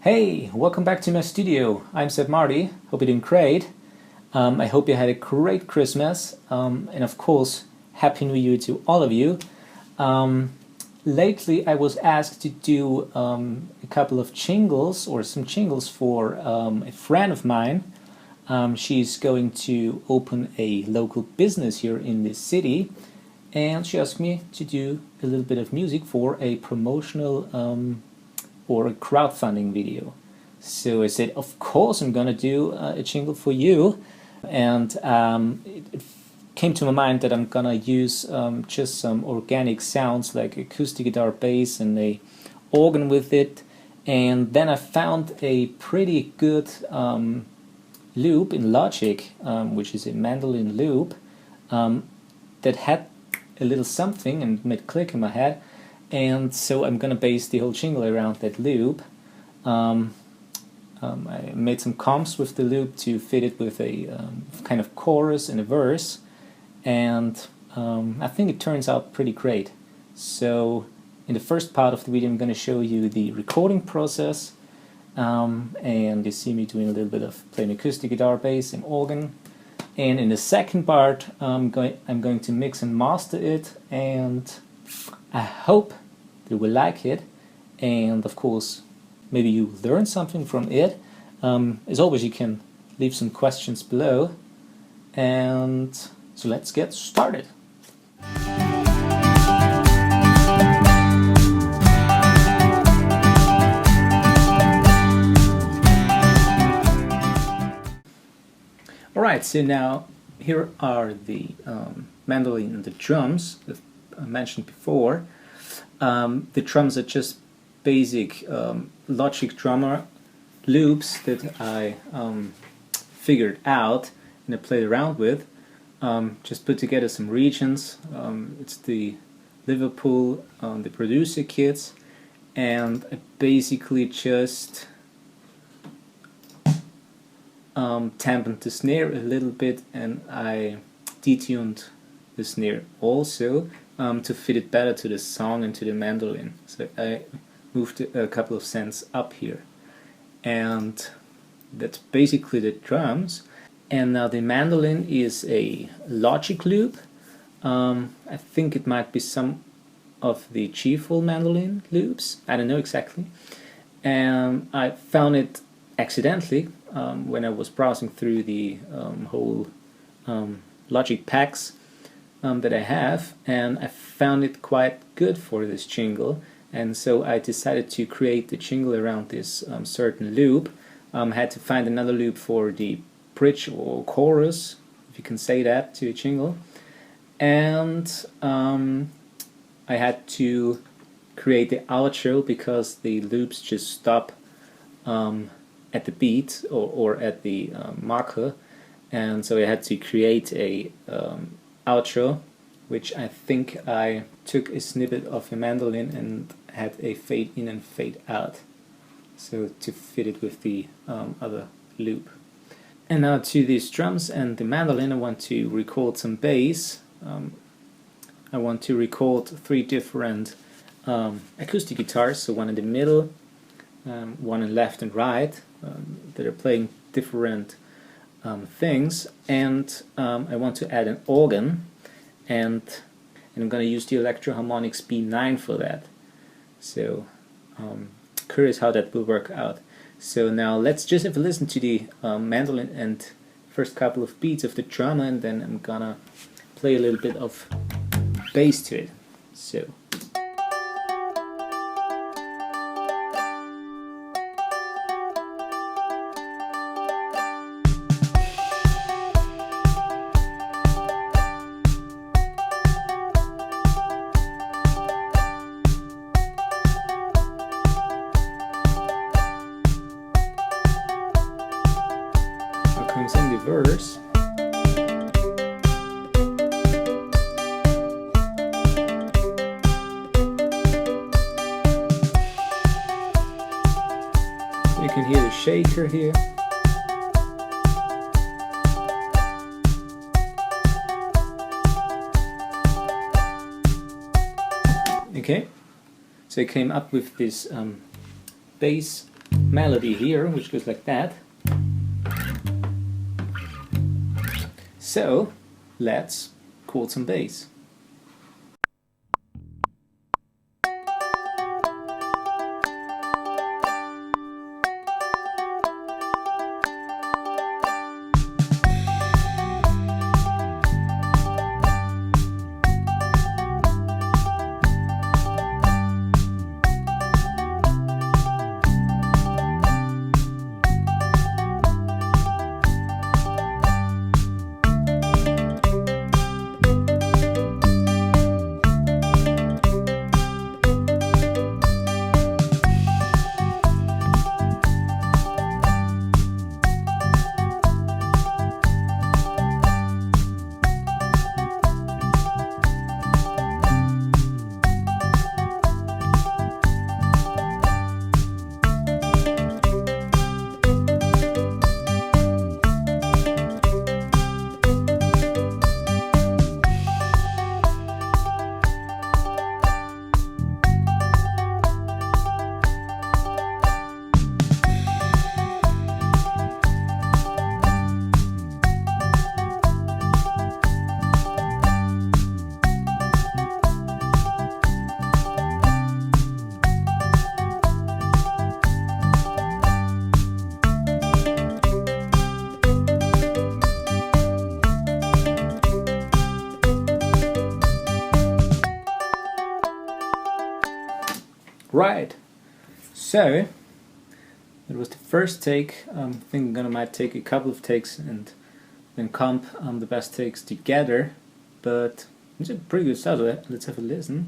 Hey, welcome back to my studio. I'm Marty. Hope you're doing great. I hope you had a great Christmas, and of course, Happy New Year to all of you. Lately, I was asked to do a couple of jingles or some jingles for a friend of mine. She's going to open a local business here in this city, and she asked me to do a little bit of music for a promotional or a crowdfunding video. So I said, of course I'm gonna do a jingle for you, and it came to my mind that I'm gonna use just some organic sounds like acoustic guitar, bass, and a organ with it. And then I found a pretty good loop in Logic, which is a mandolin loop, that had a little something and made click in my head. And so I'm gonna base the whole jingle around that loop. I made some comps with the loop to fit it with a kind of chorus and a verse, and I think it turns out pretty great. So in the first part of the video I'm going to show you the recording process, and you see me doing a little bit of playing acoustic guitar, bass, and organ. And in the second part I'm going to mix and master it, and I hope you will like it, and of course maybe you learn something from it. As always, you can leave some questions below, and so let's get started. Alright, so now here are the mandolin and the drums that I mentioned before. The drums are just basic Logic drummer loops that I figured out and I played around with. Just put together some regions. It's the Liverpool, the producer kits, and I basically just dampened the snare a little bit, and I detuned the snare also to fit it better to the song and to the mandolin. So I moved a couple of cents up here, and that's basically the drums. And now the mandolin is a Logic loop. I think it might be some of the G-full mandolin loops, I don't know exactly. And I found it accidentally when I was browsing through the whole Logic packs that I have, and I found it quite good for this jingle, and so I decided to create the jingle around this certain loop. Had to find another loop for the bridge or chorus, if you can say that, to a jingle, and I had to create the outro because the loops just stop at the beat or at the marker, and so I had to create a outro, which I think I took a snippet of a mandolin and had a fade in and fade out, so to fit it with the other loop. And now to these drums and the mandolin, I want to record some bass. I want to record 3 different acoustic guitars, so one in the middle, one in left and right, that are playing different things, and I want to add an organ, and I'm going to use the Electro-Harmonix B9 for that. So curious how that will work out. So now let's just have a listen to the mandolin and first couple of beats of the drummer, and then I'm gonna play a little bit of bass to it. So comes in the verse. So you can hear the shaker here. Okay, so I came up with this bass melody here, which goes like that. So let's chord some bass. Right, so that was the first take. I think I might take a couple of takes and then comp the best takes together, but it's a pretty good start. Let's have a listen.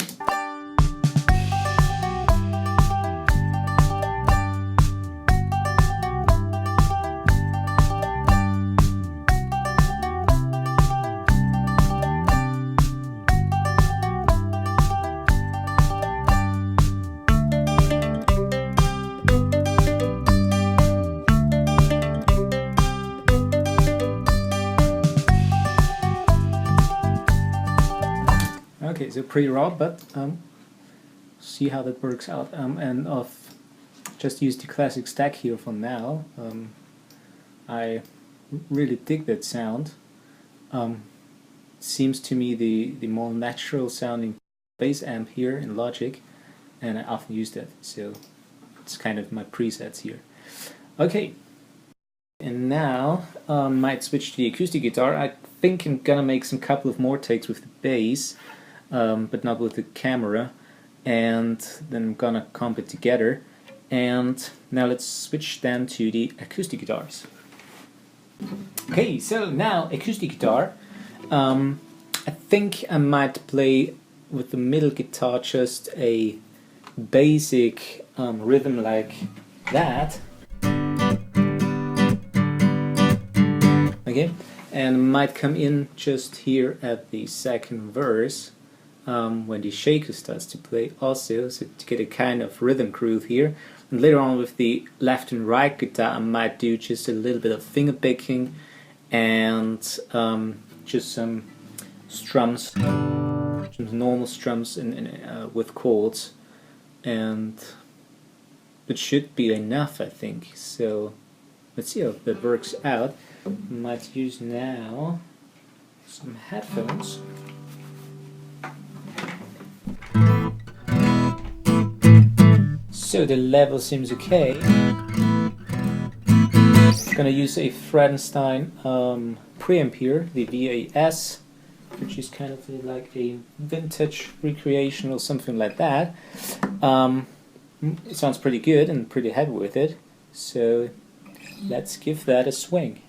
Okay, so pretty raw, but see how that works out. And I've just used the classic stack here for now. I really dig that sound. Seems to me the more natural sounding bass amp here in Logic, and I often use that, so it's kind of my presets here. Okay, and now might switch to the acoustic guitar. I think I'm gonna make some couple of more takes with the bass. But not with the camera, and then I'm gonna comp it together. And now let's switch then to the acoustic guitars. Okay, so now acoustic guitar. I think I might play with the middle guitar just a basic rhythm like that. Okay, and might come in just here at the second verse. When the shaker starts to play also, so to get a kind of rhythm groove here. And later on with the left and right guitar I might do just a little bit of finger picking and just some strums, some normal strums with chords, and it should be enough, I think. So let's see how that works out. I might use now some headphones. So the level seems okay. I'm gonna use a Fredenstein preamp here, the VAS, which is kind of like a vintage recreation or something like that. It sounds pretty good and pretty happy with it, so let's give that a swing.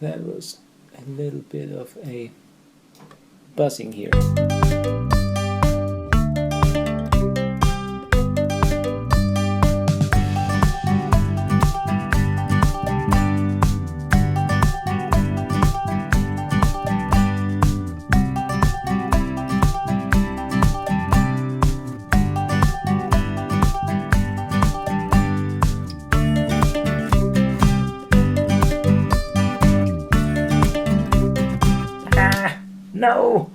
That was a little bit of a buzzing here. No!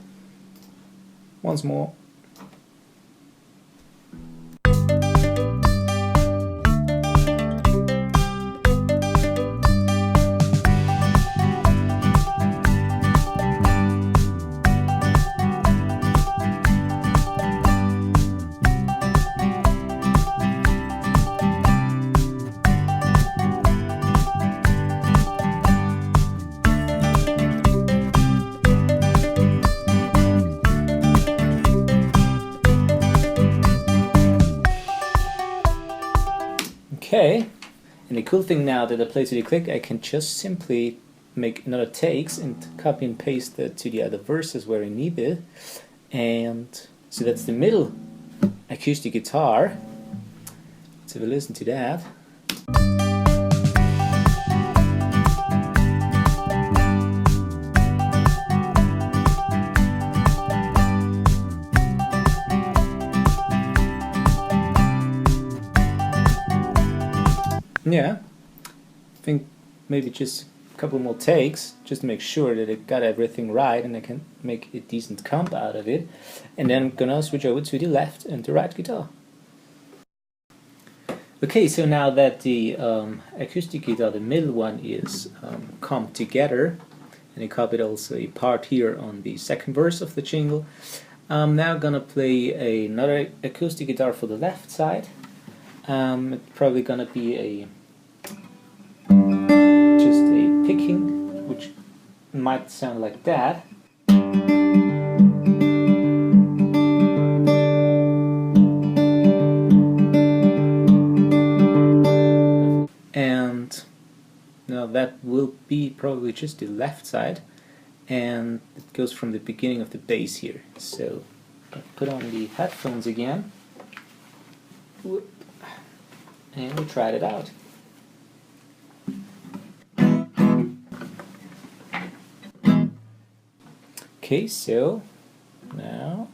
Once more. Okay, and the cool thing now that I play to the click, I can just simply make another takes and copy and paste that to the other verses where I need it. And so that's the middle acoustic guitar. Let's have a listen to that. Yeah, I think maybe just a couple more takes just to make sure that I got everything right and I can make a decent comp out of it. And then I'm gonna switch over to the left and the right guitar. Okay, so now that the acoustic guitar, the middle one, is comped together, and I copied also a part here on the second verse of the jingle, I'm now gonna play another acoustic guitar for the left side. It's probably gonna be just a picking, which might sound like that. And now that will be probably just the left side, and it goes from the beginning of the bass here. So I'll put on the headphones again. And we tried it out. Okay, so now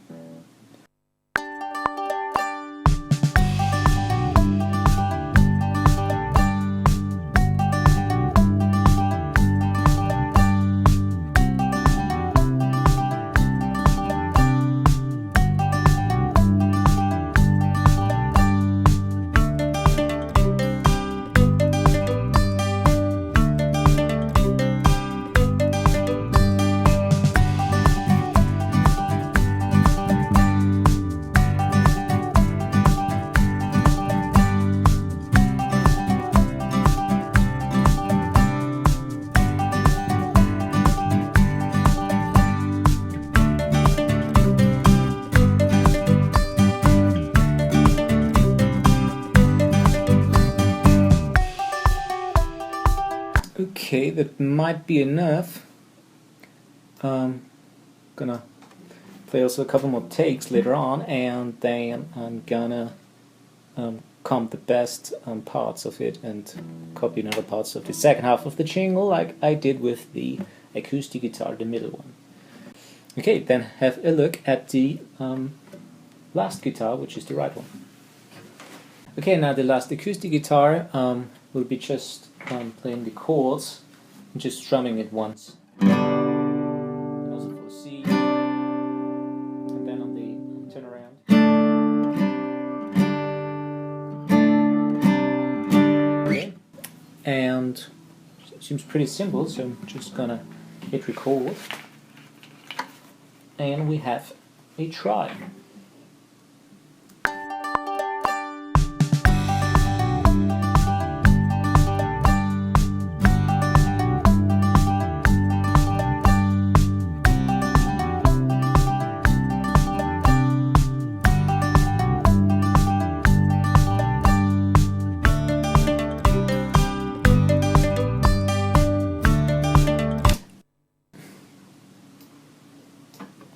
okay, that might be enough. Gonna play also a couple more takes later on, and then I'm gonna comp the best parts of it and copy another parts of the second half of the jingle, like I did with the acoustic guitar, the middle one. Okay, then have a look at the last guitar, which is the right one. Okay, now the last acoustic guitar will be just playing the chords and just strumming it once. And also for C, and then on the turnaround. Okay, and it seems pretty simple, so I'm just gonna hit record, and we have a try.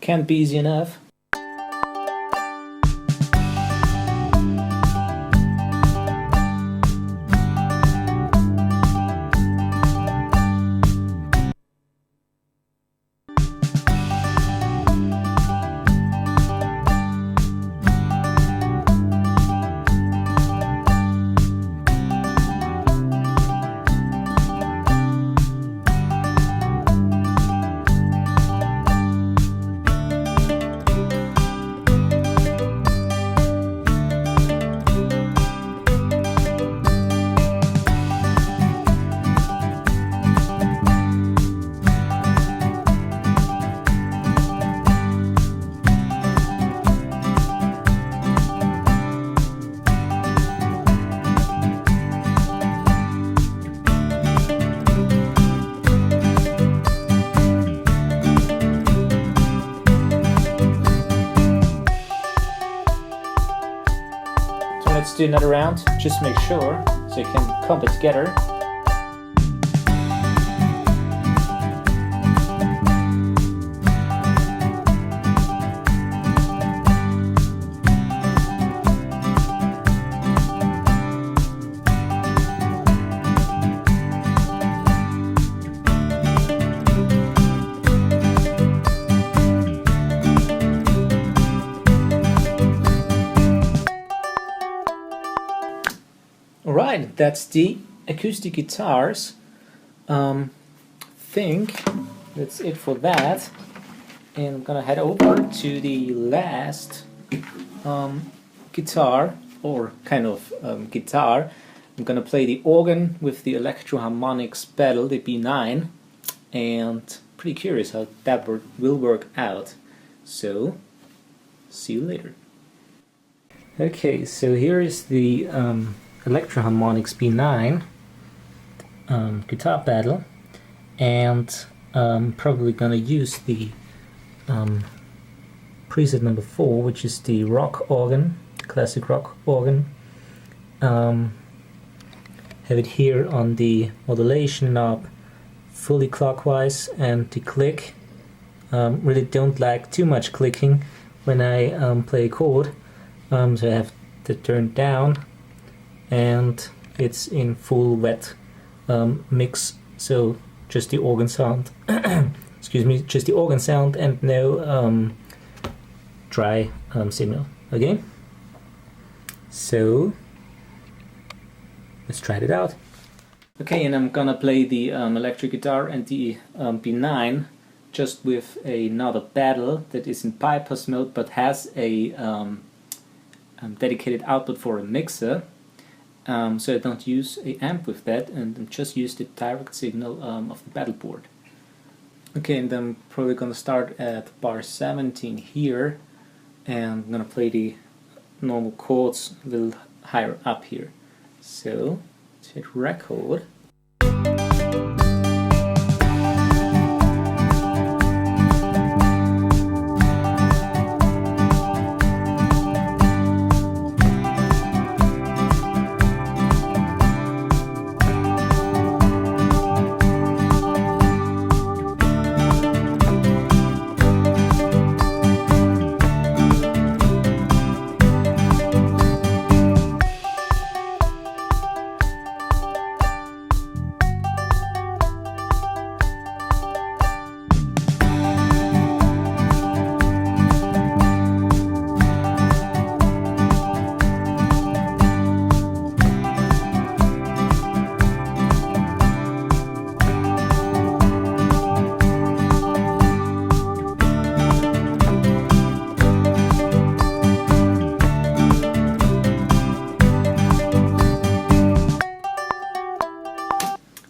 Can't be easy enough. do another round, just make sure, so you can comp it together. Alright, that's the acoustic guitars. Think that's it for that. And I'm gonna head over to the last guitar, or kind of guitar. I'm gonna play the organ with the electro-harmonics pedal, the B9, and pretty curious how that will work out. So, see you later. Okay, so here is the electro-harmonics B9 guitar pedal, and probably gonna use the preset number 4, which is the rock organ, classic rock organ. Have it here on the modulation knob fully clockwise, and the click, really don't like too much clicking when I play a chord, so I have to turn down, and it's in full wet mix, so just the organ sound excuse me, just the organ sound and no dry signal. Okay, so let's try it out. Okay, and I'm gonna play the electric guitar and the B9 just with another pedal that is in bypass mode but has a dedicated output for a mixer. So I don't use an amp with that, and just use the direct signal of the pedal board. Okay, and I'm probably gonna start at bar 17 here, and I'm gonna play the normal chords a little higher up here. So let's hit record.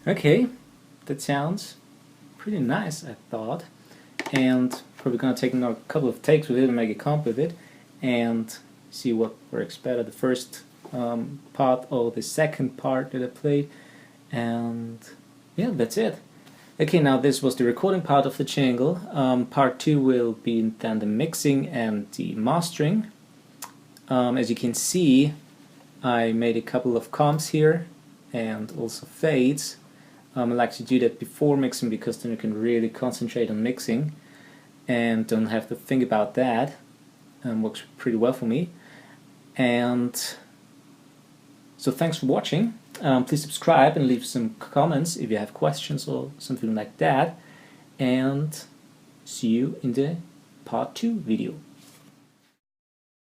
Okay, that sounds pretty nice, I thought, and probably gonna take another couple of takes with it and make a comp with it and see what works better, the first part or the second part that I played, and yeah, that's it. Okay, now this was the recording part of the jingle. Part 2 will be then the mixing and the mastering. As you can see, I made a couple of comps here and also fades. I like to do that before mixing because then you can really concentrate on mixing and don't have to think about that. Works pretty well for me. And so thanks for watching. Please subscribe and leave some comments if you have questions or something like that. And see you in the part 2 video.